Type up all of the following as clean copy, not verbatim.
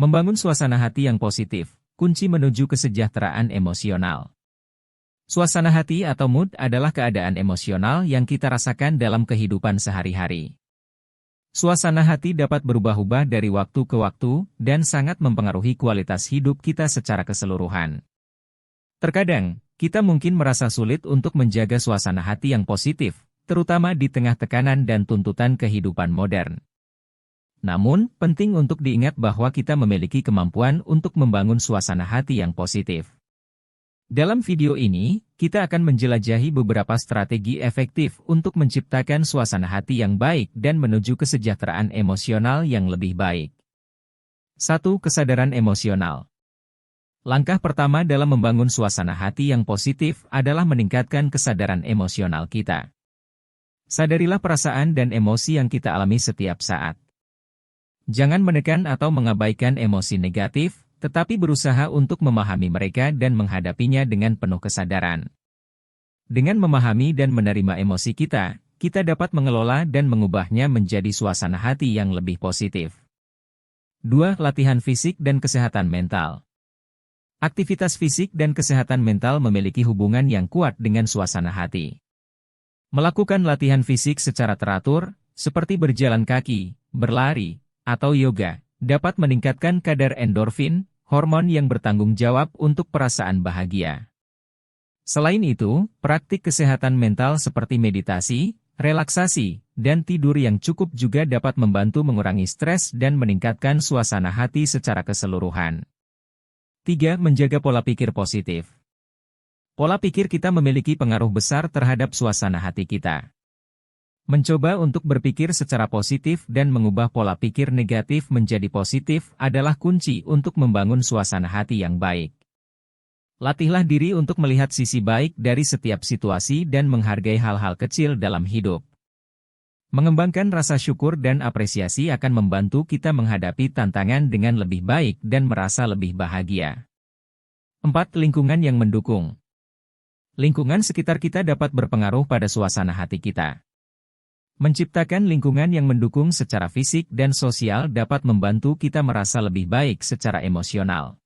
Membangun suasana hati yang positif, kunci menuju kesejahteraan emosional. Suasana hati atau mood adalah keadaan emosional yang kita rasakan dalam kehidupan sehari-hari. Suasana hati dapat berubah-ubah dari waktu ke waktu dan sangat mempengaruhi kualitas hidup kita secara keseluruhan. Terkadang, kita mungkin merasa sulit untuk menjaga suasana hati yang positif, terutama di tengah tekanan dan tuntutan kehidupan modern. Namun, penting untuk diingat bahwa kita memiliki kemampuan untuk membangun suasana hati yang positif. Dalam video ini, kita akan menjelajahi beberapa strategi efektif untuk menciptakan suasana hati yang baik dan menuju kesejahteraan emosional yang lebih baik. 1. Kesadaran emosional. Langkah pertama dalam membangun suasana hati yang positif adalah meningkatkan kesadaran emosional kita. Sadarilah perasaan dan emosi yang kita alami setiap saat. Jangan menekan atau mengabaikan emosi negatif, tetapi berusaha untuk memahami mereka dan menghadapinya dengan penuh kesadaran. Dengan memahami dan menerima emosi kita, kita dapat mengelola dan mengubahnya menjadi suasana hati yang lebih positif. 2. Latihan fisik dan kesehatan mental. Aktivitas fisik dan kesehatan mental memiliki hubungan yang kuat dengan suasana hati. Melakukan latihan fisik secara teratur, seperti berjalan kaki, berlari, atau yoga, dapat meningkatkan kadar endorfin, hormon yang bertanggung jawab untuk perasaan bahagia. Selain itu, praktik kesehatan mental seperti meditasi, relaksasi, dan tidur yang cukup juga dapat membantu mengurangi stres dan meningkatkan suasana hati secara keseluruhan. 3. Menjaga pola pikir positif. Pola pikir kita memiliki pengaruh besar terhadap suasana hati kita. Mencoba untuk berpikir secara positif dan mengubah pola pikir negatif menjadi positif adalah kunci untuk membangun suasana hati yang baik. Latihlah diri untuk melihat sisi baik dari setiap situasi dan menghargai hal-hal kecil dalam hidup. Mengembangkan rasa syukur dan apresiasi akan membantu kita menghadapi tantangan dengan lebih baik dan merasa lebih bahagia. 4. Lingkungan yang mendukung. Lingkungan sekitar kita dapat berpengaruh pada suasana hati kita. Menciptakan lingkungan yang mendukung secara fisik dan sosial dapat membantu kita merasa lebih baik secara emosional.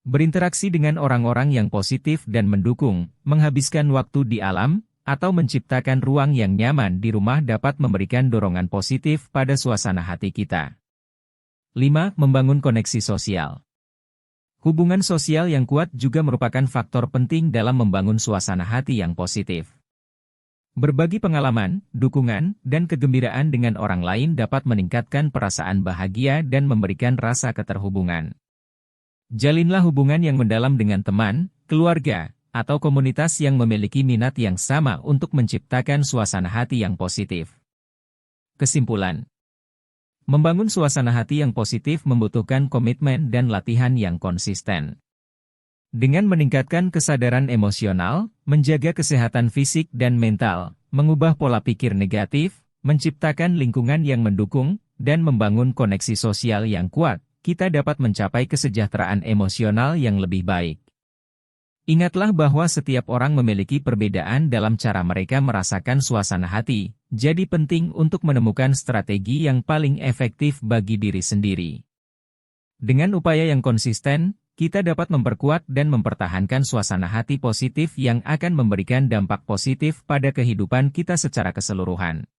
Berinteraksi dengan orang-orang yang positif dan mendukung, menghabiskan waktu di alam, atau menciptakan ruang yang nyaman di rumah dapat memberikan dorongan positif pada suasana hati kita. 5. Membangun koneksi sosial. Hubungan sosial yang kuat juga merupakan faktor penting dalam membangun suasana hati yang positif. Berbagi pengalaman, dukungan, dan kegembiraan dengan orang lain dapat meningkatkan perasaan bahagia dan memberikan rasa keterhubungan. Jalinlah hubungan yang mendalam dengan teman, keluarga, atau komunitas yang memiliki minat yang sama untuk menciptakan suasana hati yang positif. Kesimpulan: membangun suasana hati yang positif membutuhkan komitmen dan latihan yang konsisten. Dengan meningkatkan kesadaran emosional, menjaga kesehatan fisik dan mental, mengubah pola pikir negatif, menciptakan lingkungan yang mendukung, dan membangun koneksi sosial yang kuat, kita dapat mencapai kesejahteraan emosional yang lebih baik. Ingatlah bahwa setiap orang memiliki perbedaan dalam cara mereka merasakan suasana hati, jadi penting untuk menemukan strategi yang paling efektif bagi diri sendiri. Dengan upaya yang konsisten, kita dapat memperkuat dan mempertahankan suasana hati positif yang akan memberikan dampak positif pada kehidupan kita secara keseluruhan.